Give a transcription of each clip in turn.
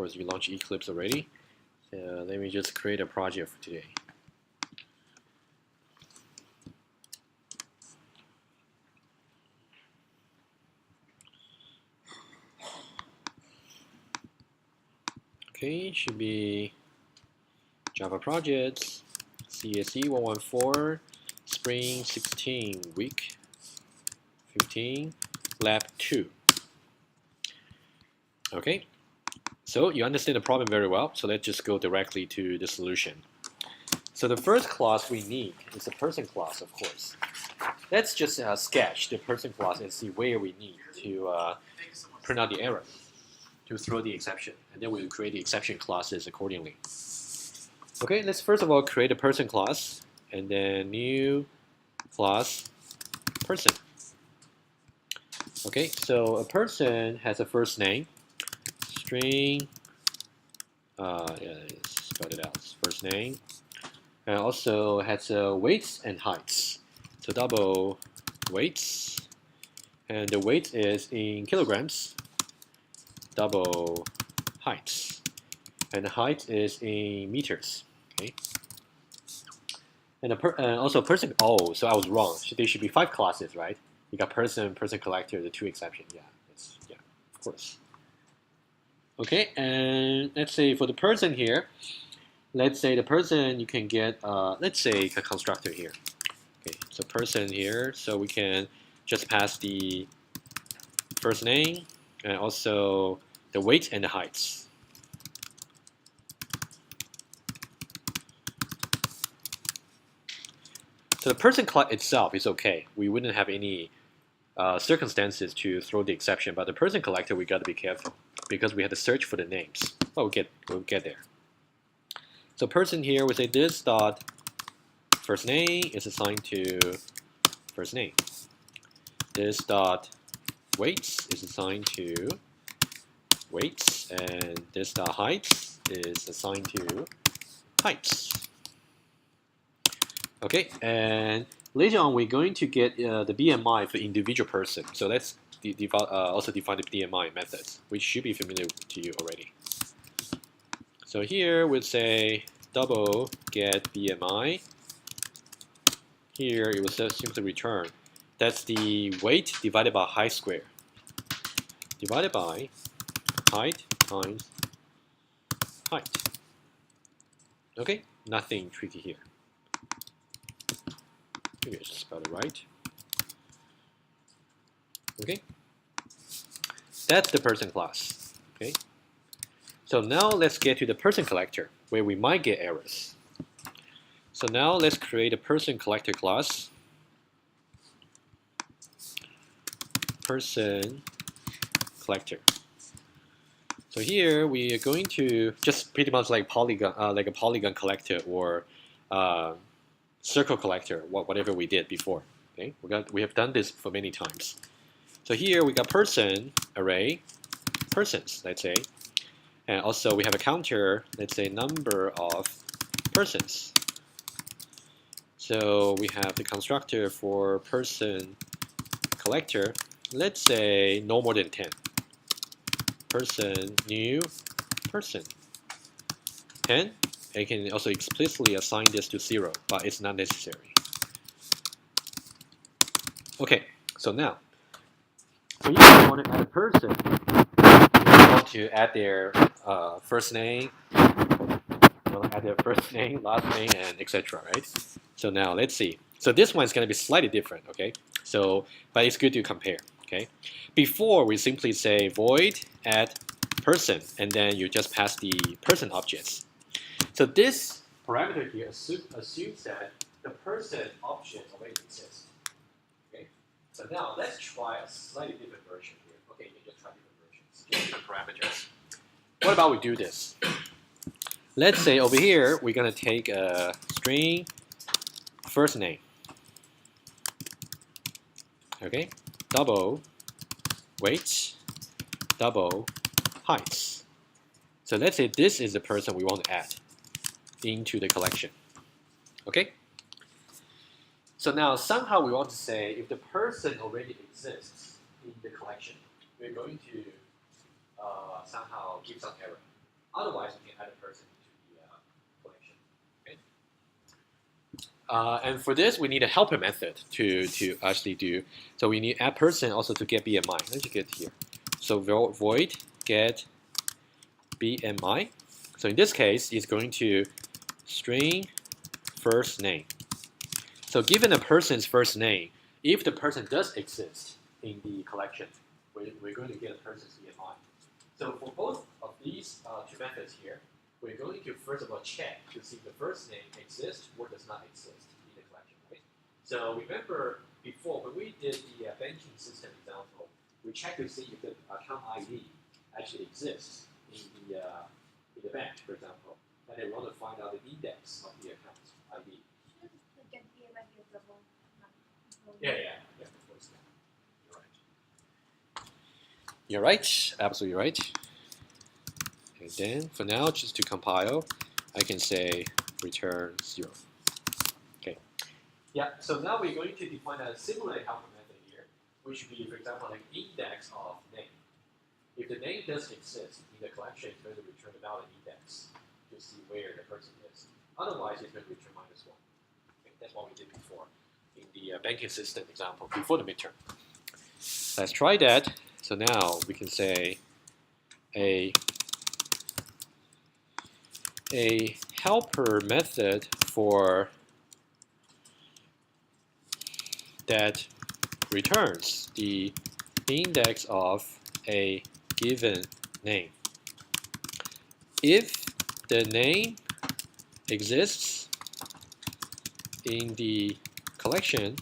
course, you launch Eclipse already. So let me just create a project for today. Okay, should be Java projects, CSE114, Spring 16, Week 15, Lab 2. Okay, so you understand the problem very well, so let's just go directly to the solution. So the first class we need is the person class, of course. Let's just sketch the person class and see where we need to print out the error, to throw the exception, and then we'll create the exception classes accordingly. Okay, let's first of all create a person class, and then new class person. Okay, so a person has a first name, string, spell it out, first name, and also has weights and heights. So double weights, and the weight is in kilograms, double heights, and the height is in meters. Okay, and also person. Oh, so I was wrong. There should be 5 classes, right? You got person, person collector, the 2 exception. Yeah, of course. Okay, and let's say for the person here, let's say the person you can get, let's say a constructor here. Okay, so person here, so we can just pass the first name and also the weight and the heights. So the person class itself is okay. We wouldn't have any circumstances to throw the exception, but the person collector we got to be careful because we have to search for the names. But we'll get there. So person here, we say this dot first name is assigned to first name. This dot weights is assigned to weights, and this dot heights is assigned to heights. Okay, and later on we're going to get the BMI for individual person. So let's also define the BMI methods, which should be familiar to you already. So here we'll say double get BMI. Here it will simply return. That's the weight divided by height square. Divided by height times height. Okay, nothing tricky here. Maybe I just spelled it right. Okay, that's the person class. Okay, so now let's get to the person collector where we might get errors. So now let's create a person collector class. Person collector. So here we are going to just pretty much like polygon, like a polygon collector or circle collector, whatever we did before. Okay, we have done this for many times. So here we got person array, persons, let's say, and also we have a counter, let's say number of persons. So we have the constructor for person collector, let's say no more than 10. Person new person 10. I can also explicitly assign this to 0, but it's not necessary. Okay, so now, when you want to add a person, you want to add their first name, last name, and etc. Right? So now let's see. So this one is going to be slightly different. Okay, so but it's good to compare. Okay, before we simply say void add person, and then you just pass the person objects. So this parameter here assumes that the person object already exists. Okay, so now let's try a slightly different version here. Okay, you can just try different versions, different parameters. What about we do this? Let's say over here we're gonna take a string first name. Okay, double weight, double heights. So let's say this is the person we want to add into the collection. Okay? So now somehow we want to say if the person already exists in the collection, we're going to somehow give some error. Otherwise, we can add a person into the collection. Okay? And for this, we need a helper method to actually do. So we need add person also to get BMI. Let's get here. So void get BMI. So in this case, it's going to string first name. So given a person's first name, if the person does exist in the collection, we're going to get a person's BMI. So for both of these two methods here, we're going to first of all check to see if the first name exists or does not exist in the collection, right? So remember before when we did the banking system example, we checked to see if the account ID actually exists in the bank, for example, and then we want to find out the index of the account ID. Yeah, of course. You're right, absolutely right. And then for now, just to compile, I can say return 0. Okay. Yeah, so now we're going to define a similar helper method here, which would be, for example, like index of name. If the name does exist in the collection, it's going to return a valid index to see where the person is. Otherwise, it's going to return -1. Okay, that's what we did before in the banking system example before the midterm. Let's try that. So now we can say a helper method for that returns the index of a given name. If the name exists in the collection,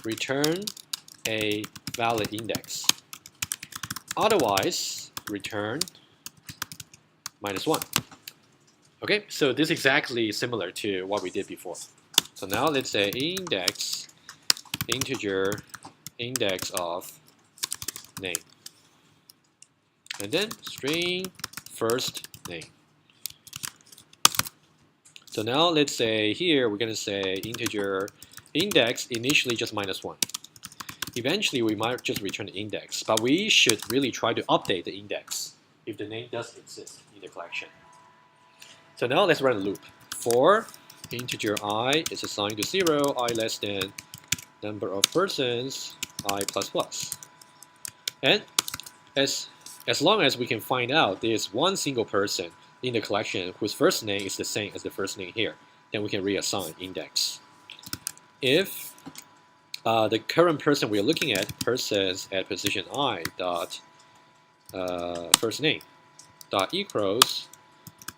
return a valid index. Otherwise, return -1. Okay, so this is exactly similar to what we did before. So now let's say index integer index of name. And then string first name. So now let's say here we're going to say integer index initially just -1. Eventually we might just return the index, but we should really try to update the index if the name does exist in the collection. So now let's run a loop. For integer I is assigned to 0, I less than number of persons, I plus. And as long as we can find out there's one single person in the collection whose first name is the same as the first name here, then we can reassign index. If the current person we're looking at, persons at position I dot first name dot equals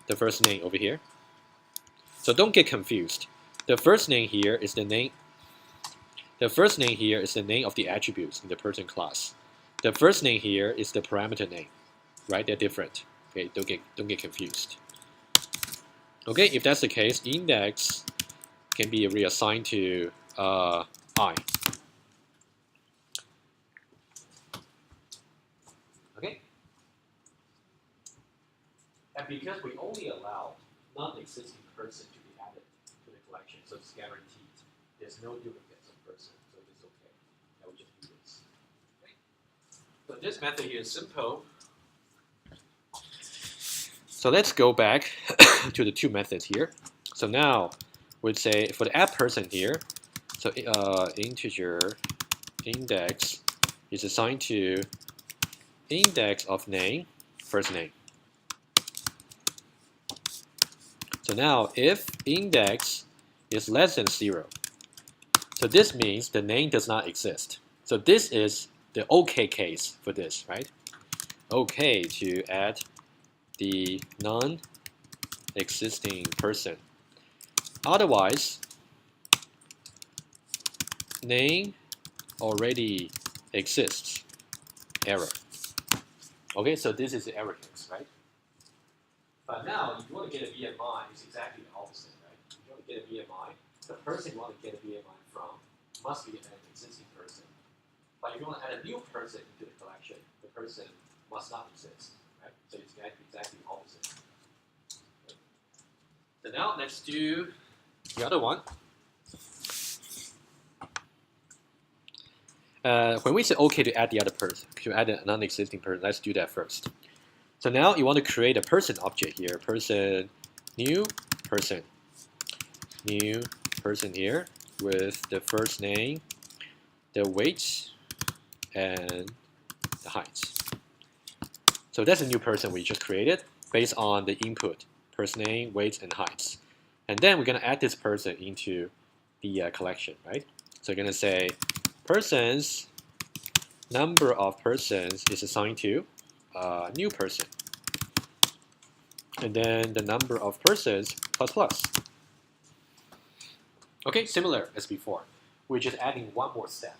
the first name over here. So don't get confused. The first name here is the name. The first name here is the name of the attributes in the person class. The first name here is the parameter name, right? They're different. Okay, don't get confused. Okay, if that's the case, index can be reassigned to I. Okay. And because we only allow non-existing person to be added to the collection, so it's guaranteed. There's no duplicates of person, so it's okay. I will just do this. Okay. So this method here is simple. So let's go back to the two methods here. So now we'd say for the add person here, so integer index is assigned to index of name, first name. So now if index is less than 0, so this means the name does not exist. So this is the okay case for this, right? Okay to add the non-existing person. Otherwise, name already exists. Error. Okay, so this is the error case, right? But now, if you want to get a BMI, it's exactly the opposite, right? If you want to get a BMI, the person you want to get a BMI from must be an existing person. But if you want to add a new person into the collection, the person must not exist, right? So it's exactly the opposite. Okay. So now let's do the other one. When we say okay to add the other person, to add a non-existing person, let's do that first. So now you want to create a person object here. Person, new person here with the first name, the weight, and the height. So that's a new person we just created based on the input, person name, weight, and height. And then we're going to add this person into the collection, right? So you're going to say persons, number of persons is assigned to new person. And then the number of persons plus plus. Okay, similar as before. We're just adding one more step.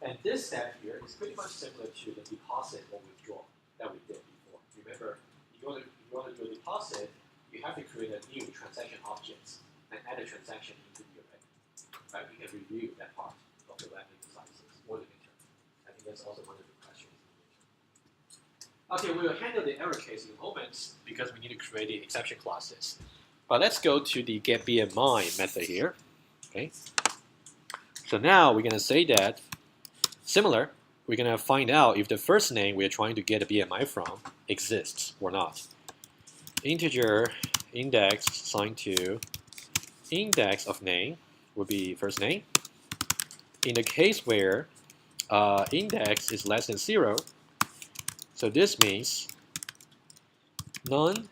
And this step here is pretty much similar to the deposit or withdrawal that we did before. Remember, if you want to do a deposit, you have to create a new transaction object and add a transaction into the array. Right? We can review that part of the lab exercises or the midterm. I think that's also one of the questions. Okay, we will handle the error case in a moment because we need to create the exception classes. But let's go to the getBMI method here. Okay. So now we're going to say that similar, we're going to find out if the first name we're trying to get a BMI from exists or not. Integer index assigned to index of name would be first name. In the case where index is less than 0, so this means non-existing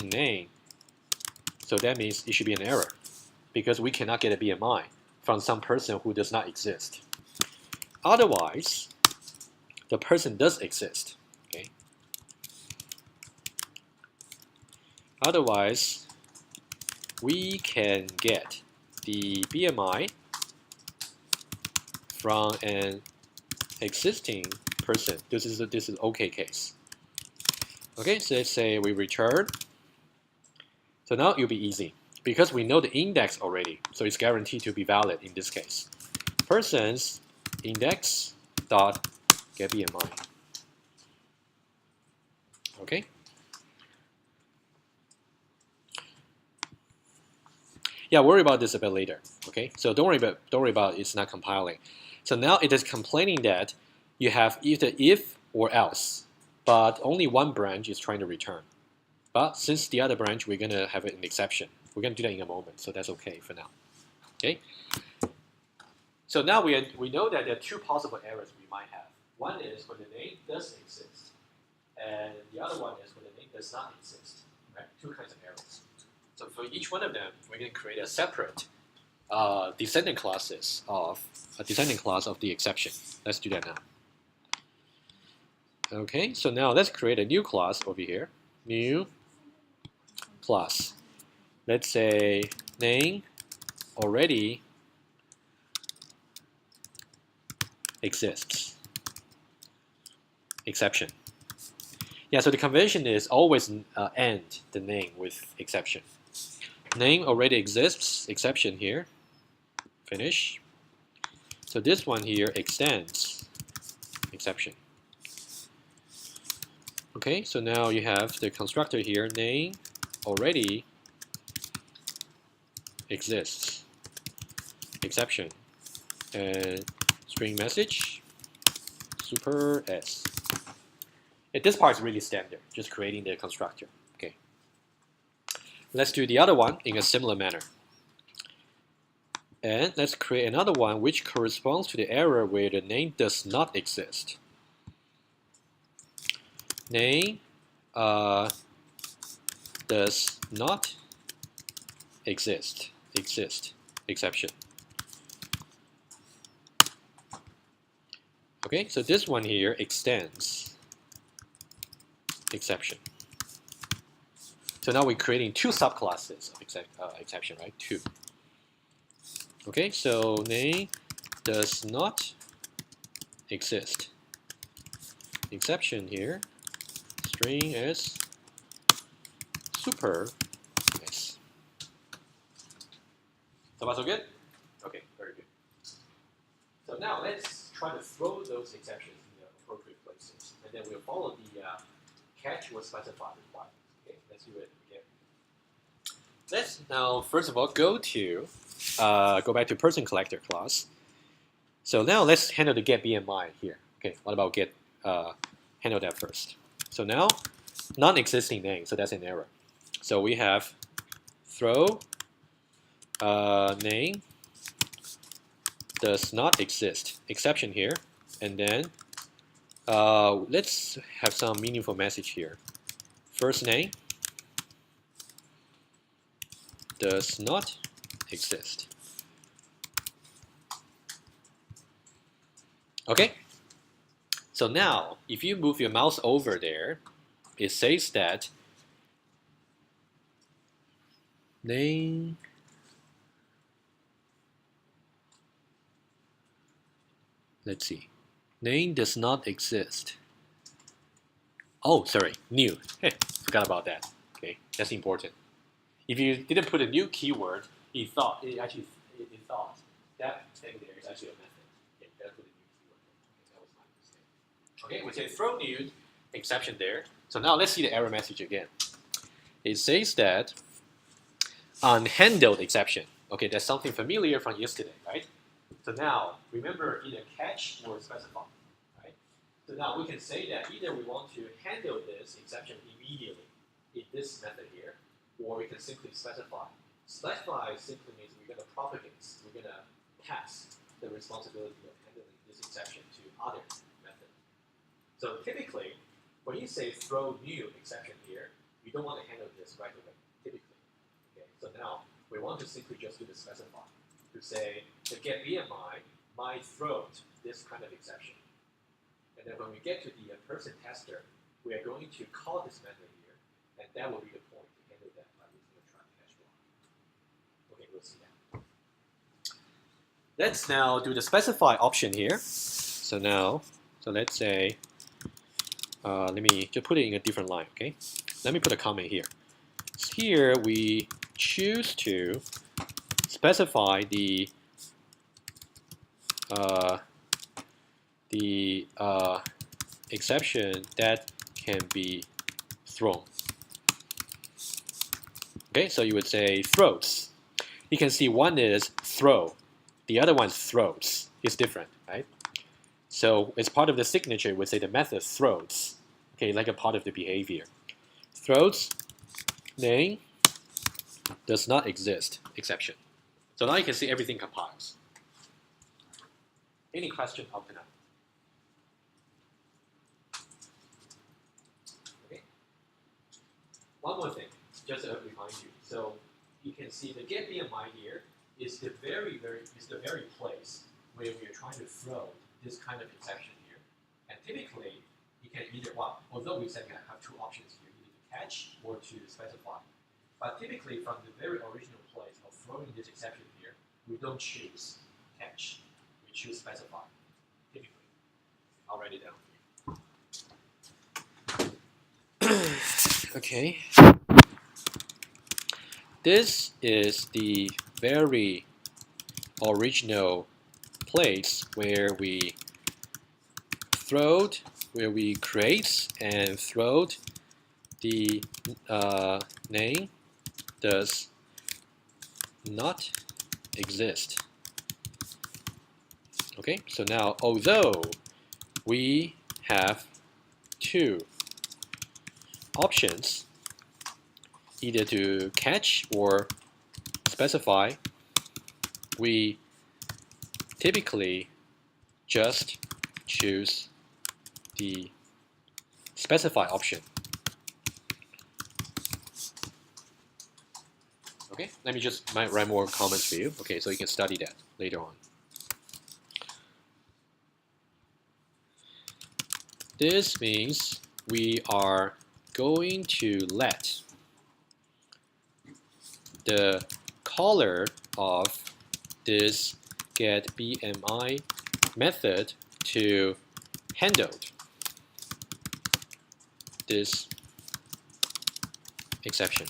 name. So that means it should be an error because we cannot get a BMI from some person who does not exist. Otherwise, the person does exist. Okay. Otherwise, we can get the BMI from an existing person. This is okay case. Okay, so let's say we return. So now it'll be easy because we know the index already, so it's guaranteed to be valid in this case. Persons index dot get BMI. Okay. Yeah, worry about this a bit later. Okay, so don't worry about it's not compiling. So now it is complaining that you have either if or else, but only one branch is trying to return. But since the other branch, we're going to have an exception. We're going to do that in a moment, so that's okay for now. Okay. So now we know that there are two possible errors we might have. One is when the name does exist, and the other one is when the name does not exist. Right? Two kinds of errors. So for each one of them, we're going to create a separate descendant class of the exception. Let's do that now. Okay. So now let's create a new class over here. New class. Let's say name already exists. Exception. Yeah, so the convention is always end the name with exception. Name already exists, exception here. Finish. So this one here extends, exception. Okay, so now you have the constructor here, name already exists, exception, and string message, super S. This part is really standard, just creating the constructor. Okay. Let's do the other one in a similar manner. And let's create another one which corresponds to the error where the name does not exist. Name does not exist, exception. Okay, so this one here extends, exception. So now we're creating two subclasses of exception, right? Two. Okay, so name does not exist. Exception here, string is super S. So far so good? Okay, very good. So now let's try to throw those exceptions in the appropriate places, and then we'll follow the catch or specify requirements. Okay, let's do it again. Let's now first of all go back to person collector class. So now let's handle the get BMI here. Okay, what about get handle that first. So now, non-existing name, so that's an error. So we have throw name does not exist, exception here, and then let's have some meaningful message here. First name does not exist. Okay, so now if you move your mouse over there, it says that name let's see, name does not exist. Oh, sorry, new. Hey, forgot about that. Okay, that's important. If you didn't put a new keyword, it thought that thing there is actually a method. Okay, you gotta put a new keyword there. Okay, that was my mistake. Okay, we say throw new exception there. So now let's see the error message again. It says that unhandled exception. Okay, that's something familiar from yesterday, right? So now remember either catch or specify, right? So now we can say that either we want to handle this exception immediately in this method here, or we can simply specify. Specify simply means we're going to propagate, we're going to pass the responsibility of handling this exception to other methods. So typically, when you say throw new exception here, you don't want to handle this right away, typically. Okay, so now we want to simply just do the specify to say the get BMI might throw this kind of exception. And then when we get to the person tester, we are going to call this method here, and that will be the point to handle that by using the try catch block. Okay, we'll see that. Let's now do the specify option here. So let's say, let me just put it in a different line, okay? Let me put a comment here. So here we choose to specify the exception that can be thrown. Okay, so you would say throws. You can see one is throw, the other one's throws. It's different, right? So as part of the signature, we would say the method throws. Okay, like a part of the behavior. Throws name does not exist exception. So now you can see everything compiles. Any question up to now? Okay. One more thing, just to remind you. So you can see the get BMI here is the very place where we are trying to throw this kind of exception here. And typically, you can either, well, although we said you have two options here, either to catch or to specify. But typically, from the very original place of throwing this exception here, we don't choose catch. We choose specify, typically. I'll write it down here. Okay. This is the very original place where we create and throw the name does not exist. Okay, so now although we have two options, either to catch or specify, we typically just choose the specify option. Okay, let me just write more comments for you. Okay, so you can study that later on. This means we are going to let the caller of this get BMI method to handle this exception.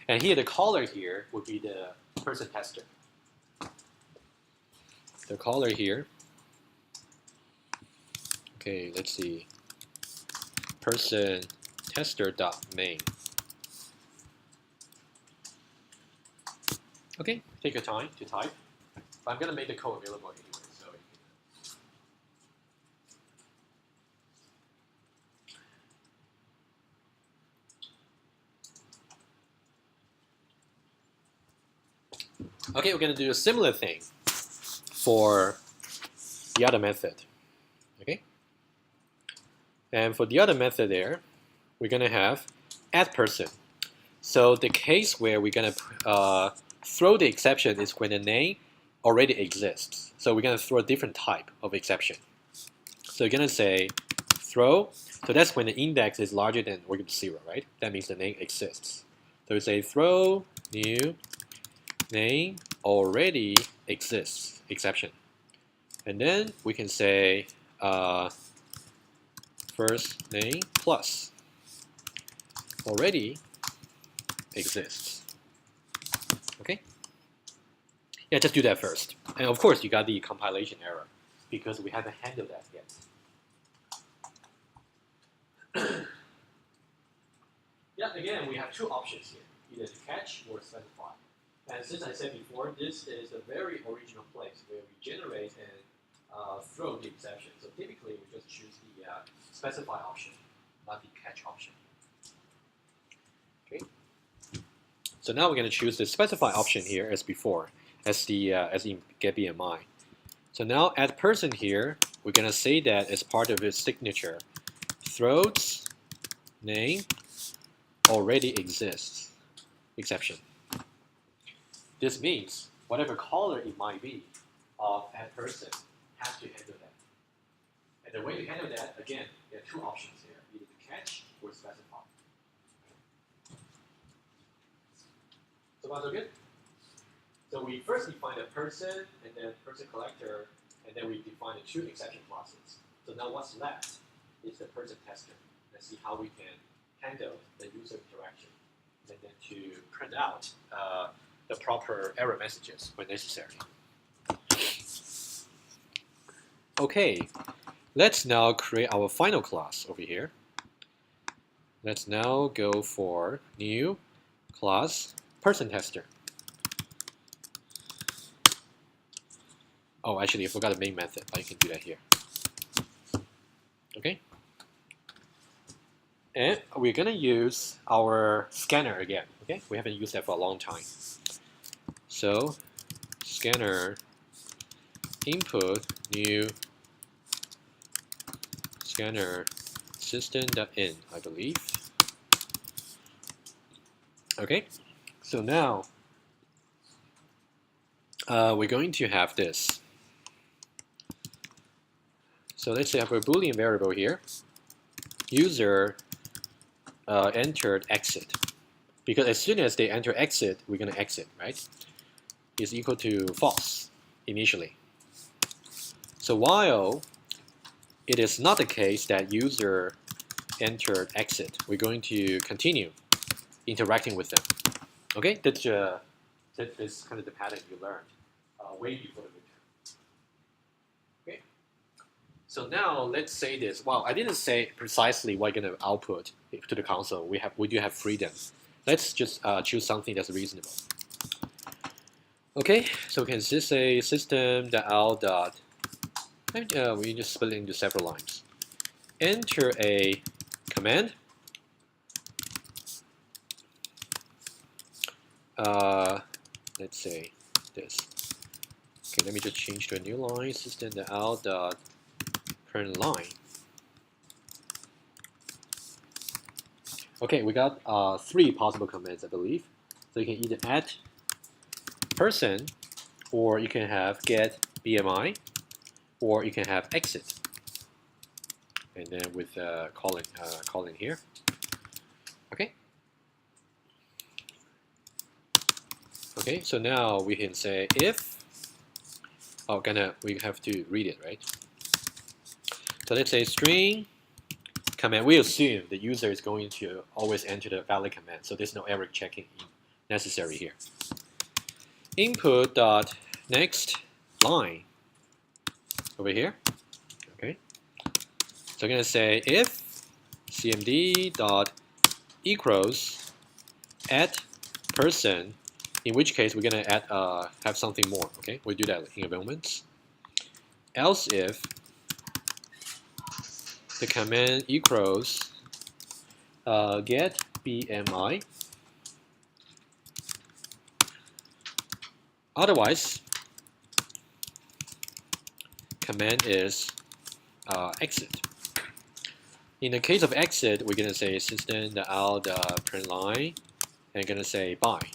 And here the caller here would be the person tester. The caller here, okay, let's see, person tester.main. Okay, take your time to type. But I'm going to make the code available anyway. So Okay, we're going to do a similar thing for the other method. Okay, and for the other method there, we're going to have add person. So the case where we're going to throw the exception is when the name already exists. So we're going to throw a different type of exception. So you're going to say throw. So that's when the index is larger than or equal to 0, right? That means the name exists. So we say throw new name already exists exception. And then we can say first name plus already exists. Okay? Yeah, just do that first. And of course, you got the compilation error because we haven't handled that yet. Yeah, again, we have two options here, either to catch or specify. And since I said before, this is a very original place where we generate and throw the exception. So typically, we just choose the specify option, not the catch option. Okay. So now we're going to choose the specify option here as before, as in get BMI. So now add person here, we're going to say that as part of its signature, throws name already exists exception. This means whatever color it might be of add person has to handle that. And the way to handle that, again, there are two options here, either to catch or specify. So far so good? So we first define a person and then person collector, and then we define the two exception classes. So now what's left is the person tester. Let's see how we can handle the user interaction and then to print out the proper error messages when necessary. Okay, let's now create our final class over here. Let's now go for new class person tester. Oh, actually, I forgot the main method. I can do that here. Okay. And we're going to use our scanner again. Okay, we haven't used that for a long time. So, scanner input new scanner system.in, I believe. Okay, so now we're going to have this. So let's say I have a Boolean variable here. User entered exit. Because as soon as they enter exit, we're going to exit, right? Is equal to false initially. So while it is not the case that user entered exit, we're going to continue interacting with them. Okay, that's kind of the pattern you learned way before the midterm. Okay, so now let's say this. Well, I didn't say precisely what you're going to output to the console. We do have freedom. Let's just choose something that's reasonable. Okay, so we can just say system.out. We just split it into several lines. Enter a command. Let's say this. Okay, let me just change to a new line. System.out print line. Okay, we got 3 possible commands, I believe. So you can either add person, or you can have get BMI, or you can have exit. And then with calling here. Okay. Okay, so now we can say if. Oh, we have to read it, right? So let's say string command. We assume the user is going to always enter the valid command, so there's no error checking necessary here. Input dot next line over here. Okay. So I'm going to say if cmd dot equals add person, in which case we're going to add have something more. Okay, we'll do that in a moment. Else if the command equals get BMI. Otherwise, command is exit. In the case of exit, we're going to say system.out.println and going to say bye.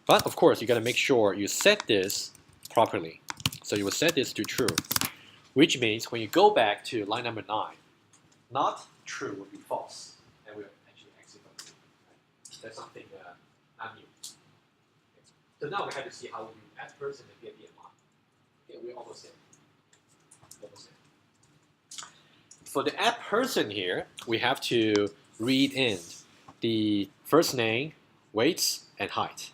But of course, you got to make sure you set this properly. So you will set this to true, which means when you go back to line number 9, not true will be false, and we'll actually exit from it. Right? That's something not new. Okay. So now we have to see how we do add person and get BMI. Okay, we're almost there. For the add person here, we have to read in the first name, weights, and height.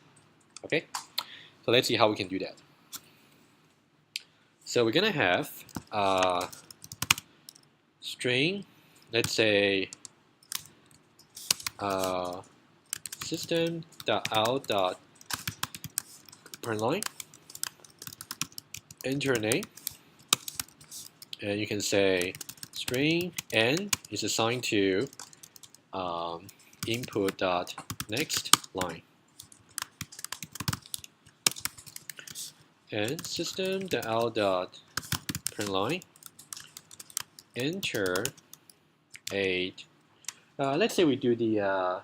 Okay, so let's see how we can do that. So we're gonna have string, let's say system.out.println, enter name, and you can say string n is assigned to input.next line, and system.out.println enter a let's say we do the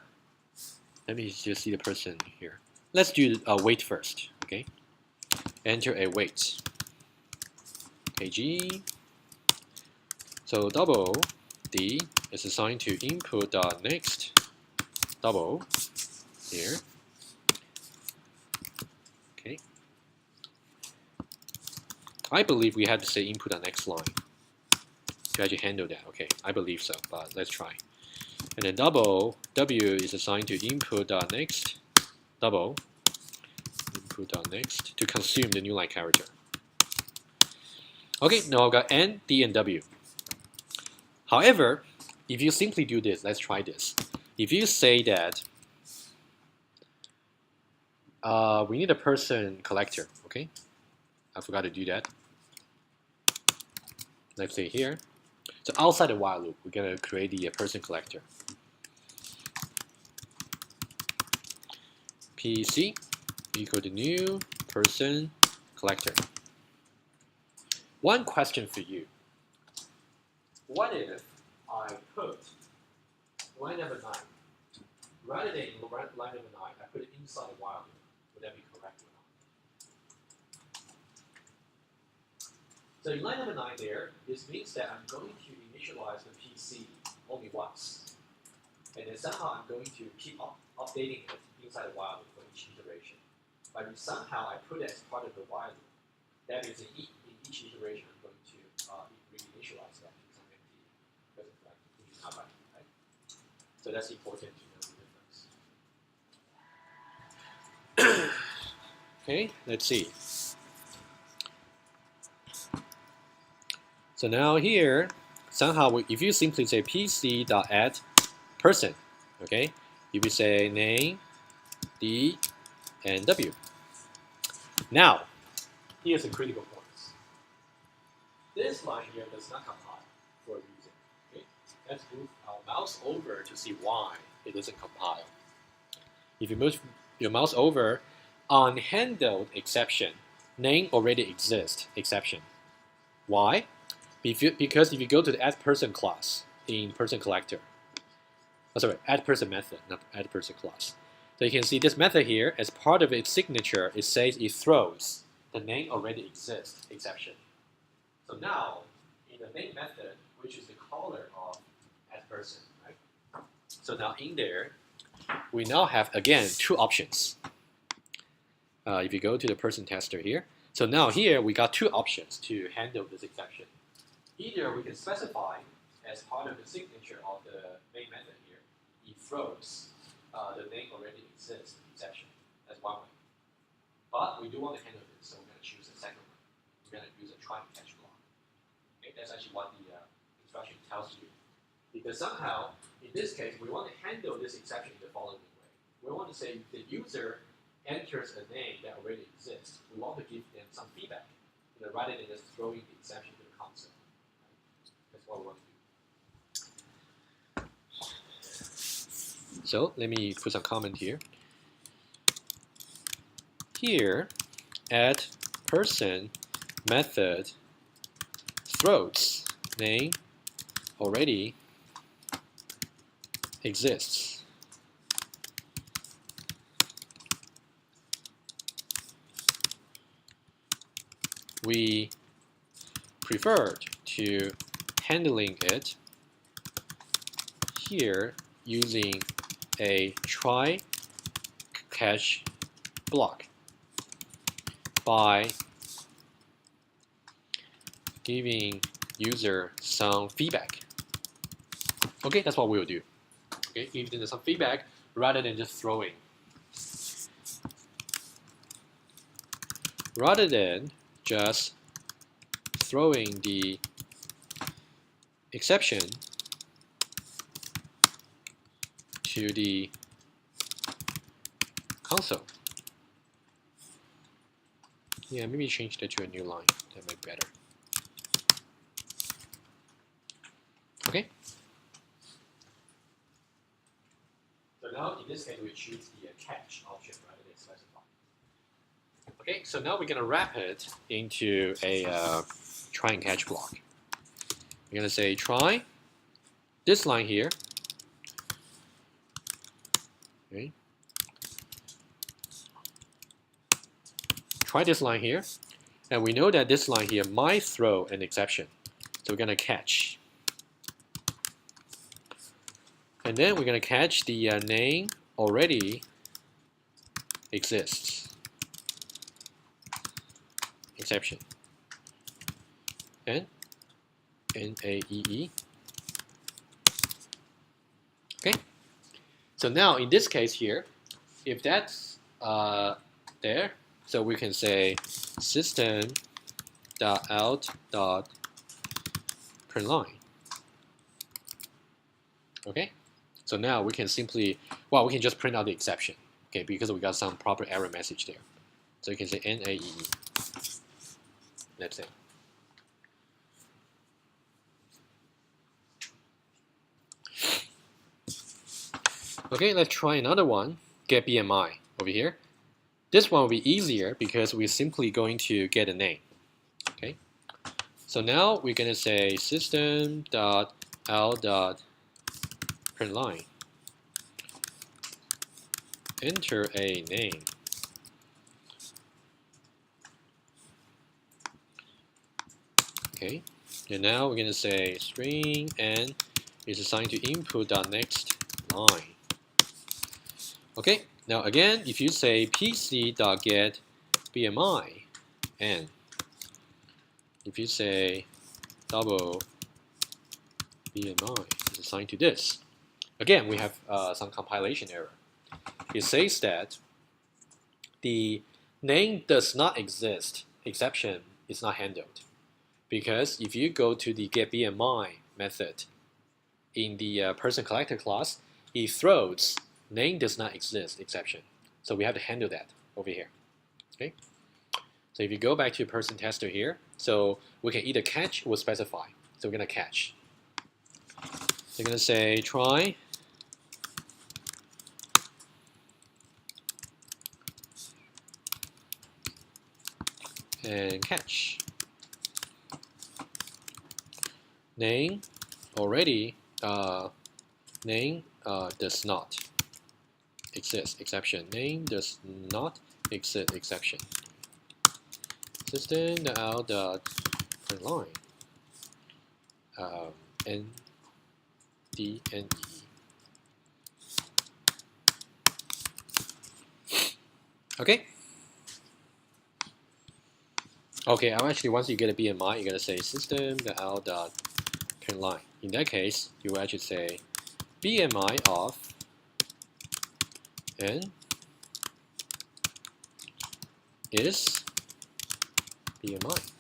let me just see the person here. Let's do weight first. Okay, enter a weight kg. So double d is assigned to input.next double here. Okay, I believe we have to say input.next line to actually handle that. Okay, I believe so, but let's try. And then double w is assigned to input.next double input.next to consume the new line character. Okay, now I've got n, d, and w. However, if you simply do this, let's try this. If you say that we need a person collector, okay? I forgot to do that. Let's say here. So outside the while loop, we're gonna create the person collector. PC equal to new person collector. One question for you. What if I put line number 9, rather than line number 9, I put it inside a while loop? Would that be correct or not? So in line number 9 there, this means that I'm going to initialize the PC only once. And then somehow I'm going to keep updating it inside a while loop for each iteration. But if somehow I put it as part of the while loop, that means in each iteration I'm going to reinitialize that to some empty present collector, which is not right, right? So that's important to know the difference. Okay, let's see. So now here, somehow if you simply say pc.add person, okay, you will say name, d, and w. Now, here's the critical points. This line here does not compile for a reason. Okay? Let's move our mouse over to see why it doesn't compile. If you move your mouse over, unhandled exception, name already exists exception. Why? Because if you go to the add person class in person collector, add person method, not add person class. So you can see this method here, as part of its signature, it says it throws the name already exists exception. So now, in the name method, which is the caller of add person, right? So now in there, we now have, again, two options. If you go to the person tester here, so now here we got two options to handle this exception. Either we can specify as part of the signature of the main method here, it throws the name already exists exception. That's one way. But we do want to handle this, so we're going to choose the second one. We're going to use a try and catch block. Okay, that's actually what the instruction tells you. Because somehow, in this case, we want to handle this exception in the following way. We want to say the user enters a name that already exists. We want to give them some feedback, rather than just throwing the exception to the console. That's what we want to do. So let me put some comment here. Here, add person method throws name already exists. We preferred to handling it here using a try catch block by giving user some feedback. Okay, that's what we will do. Okay, give them some feedback rather than just throwing. Rather than just throwing the exception to the console. Yeah, maybe change that to a new line. That might be better. Okay. So now in this case, we choose the catch option rather than specify. Okay, so now we're going to wrap it into a try and catch block. We're going to say try this line here. Okay. Try this line here. And we know that this line here might throw an exception. So we're going to catch. And then we're going to catch the name already exists. Exception. And NAEE. Okay. So now in this case here, if that's there, so we can say system.out.println. Okay. So now we can simply, well, we can just print out the exception, okay, because we got some proper error message there. So you can say NAEE. That's it. Okay, let's try another one. Get BMI over here. This one will be easier because we're simply going to get a name. Okay. So now we're going to say system.out.println. Enter a name. Okay. And now we're going to say string n is assigned to input.next line. Okay. Now again, if you say pc.get BMI n, if you say double BMI is assigned to this, again we have some compilation error. It says that the name does not exist exception is not handled, because if you go to the get BMI method in the person collector class, it throws name does not exist exception. So we have to handle that over here. Okay. So if you go back to person tester here, so we can either catch or specify. So we're going to catch. So we're going to say try and catch. Name already name does not exist exception. Name does not exist exception. System.out.println NDNE. Okay. Okay, actually once you get a BMI, you're gonna say system.out.println. In that case, you will actually say BMI of n is BMI.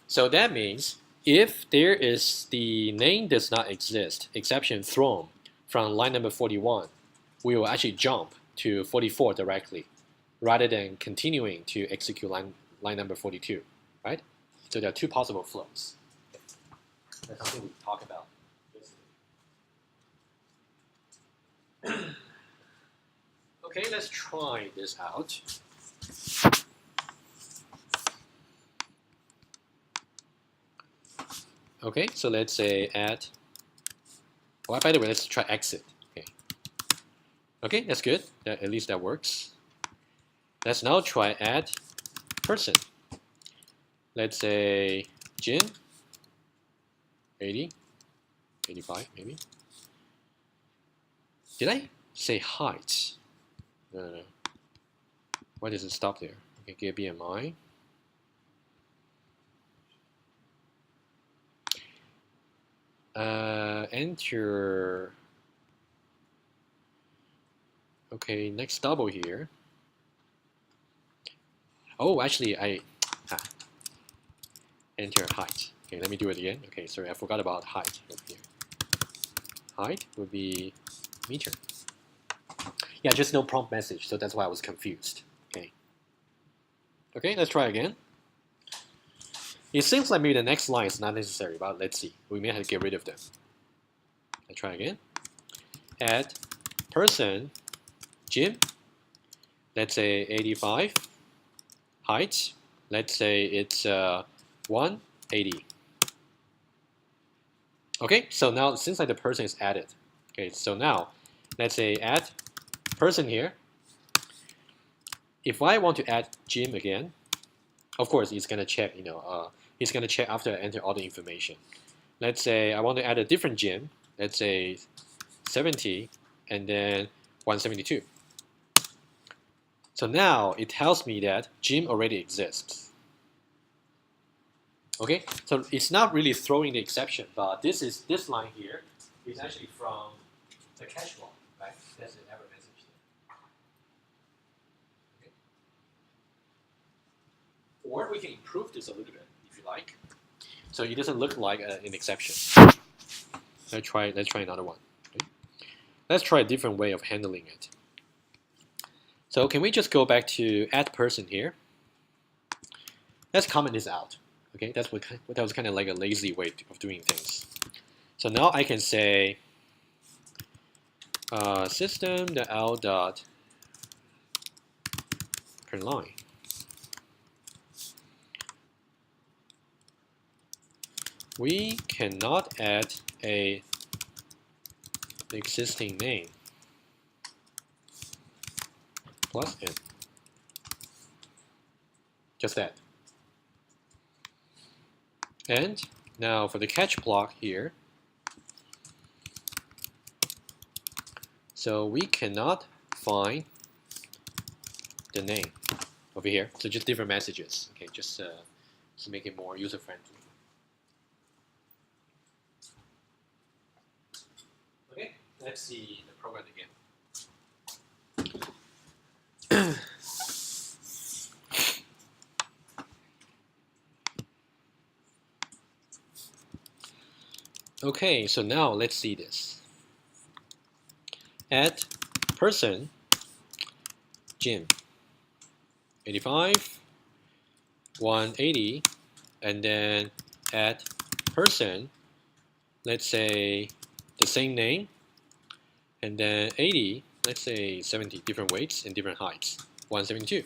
So that means if there is the name does not exist exception thrown from line number 41, we will actually jump to 44 directly, rather than continuing to execute line number 42, right? So there are two possible flows. That's something we talk about. Okay. Okay, let's try this out. Okay, so let's say add. Well, by the way, let's try exit. Okay, that's good. At least that works. Let's now try add person. Let's say Jim, 80, 85 maybe. Did I say height? No. Why does it stop there? Okay, get BMI. Enter. Okay, next double here. Oh, actually, enter height. Okay, let me do it again. Okay, sorry, I forgot about height over here. Height would be meter. Yeah, just no prompt message, so that's why I was confused. Okay, let's try again. It seems like maybe the next line is not necessary, but let's see. We may have to get rid of them. Let's try again. Add person, Jim. Let's say 85. Height, let's say it's 180. Okay, so now it seems like the person is added. Okay, so now let's say add person here. If I want to add Jim again, of course it's gonna check. It's gonna check after I enter all the information. Let's say I want to add a different Jim. Let's say 70 and then 172. So now it tells me that Jim already exists. Okay, so it's not really throwing the exception, but this line here is actually from the catch block, right? That's the error message there. Okay. Or we can improve this a little bit if you like, so it doesn't look like an exception. Let's try another one. Okay. Let's try a different way of handling it. So can we just go back to add person here? Let's comment this out. Okay, that was kind of like a lazy way of doing things. So now I can say system.out dot print line. We cannot add a existing name plus n. Just that. And now for the catch block here, so we cannot find the name over here. So just different messages. Okay, just to make it more user friendly. Okay, let's see the program again. Okay, so now let's see this. Add person, Jim, 85, 180, and then add person, let's say the same name, and then 80, let's say 70, different weights and different heights, 172.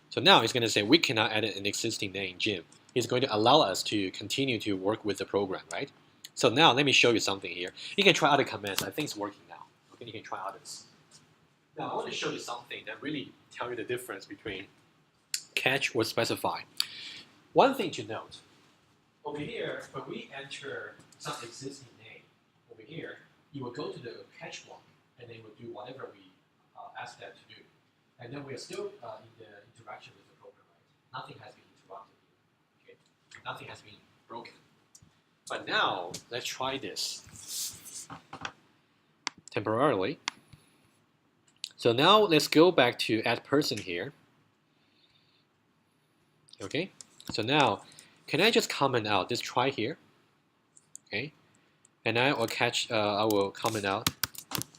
So now it's going to say we cannot add an existing name, Jim. It's going to allow us to continue to work with the program, right? So now let me show you something here. You can try other commands. I think it's working now. Okay, you can try others. Now I want to show you something that really tells you the difference between catch or specify. One thing to note, over here, when we enter some existing name, over here, you will go to the catch block, and then it will do whatever we ask that to do. And then we are still in the interaction with the program, right? Nothing has been interrupted. Okay? Nothing has been broken. But now, let's try this temporarily. So now let's go back to add person here. Okay, so now can I just comment out this try here? Okay, and I will comment out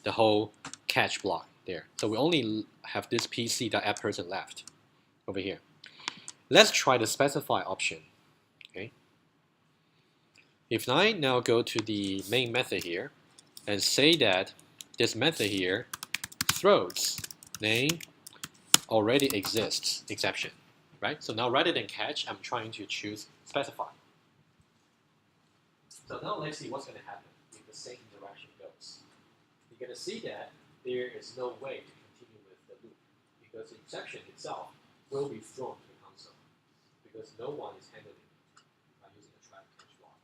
the whole catch block there. So we only have this pc.addPerson left over here. Let's try the specify option. Okay, if I now go to the main method here and say that this method here throws name already exists exception, right? So now rather than catch, I'm trying to choose specify. So now let's see what's going to happen if the same interaction goes. You're going to see that there is no way to continue with the loop because the exception itself will be thrown to the console because no one is handling it by using a try catch block.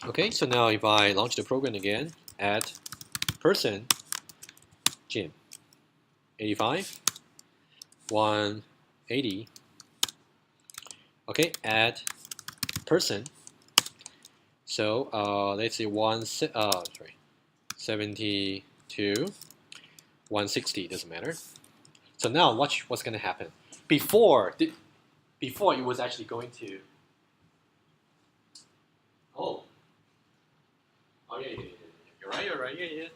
Okay, so now if I launch the program again, add person Jim 85 180. Okay, add person. So let's say 72 160 doesn't matter. So now watch what's going to happen. Before it was actually going to. Oh yeah, you're right, yeah.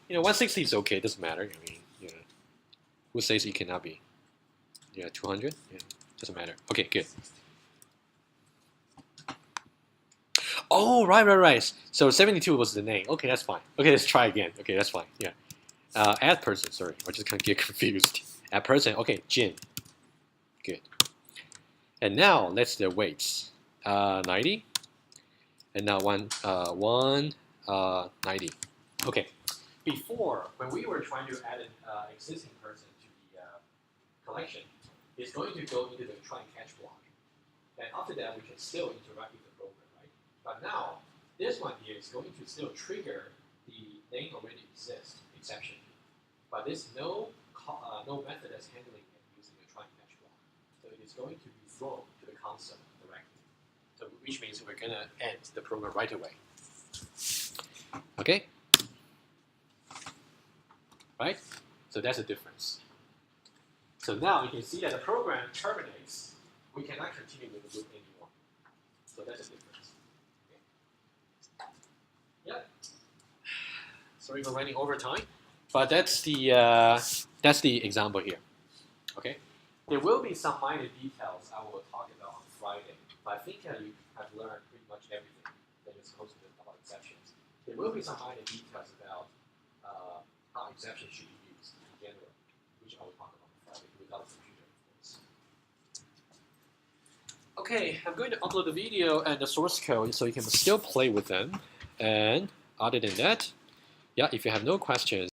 160 is okay, doesn't matter. I mean, who says it cannot be? Yeah, 200. Yeah, doesn't matter. Okay, good. Oh, right. So 72 was the name. Okay, that's fine. Okay, let's try again. Okay, that's fine. Yeah. Add person. Sorry, I just can't get confused. Add person. Okay, Jin. Good. And now let's the weights. 90. And now 190. Okay. Before, when we were trying to add an existing person to the collection, it's going to go into the try and catch block. And after that, we can still interact with the program, right? But now, this one here is going to still trigger the name already exists exception. But there's no method that's handling it using the try and catch block. So it is going to be thrown to the console directly. So which means we're going to end the program right away. Okay? Right? So that's the difference. So now you can see that the program terminates. We cannot continue with the loop anymore. So that's the difference. Okay. Yep. Sorry for running over time, but that's the example here. Okay. There will be some minor details I will talk about on Friday, but I think you have learned pretty much everything that you're supposed to know about exceptions. There will be some minor details about how exceptions should be used in general, which I will talk about on Friday without the computer, of course. Okay, I'm going to upload the video and the source code so you can still play with them. And other than that, yeah, if you have no questions,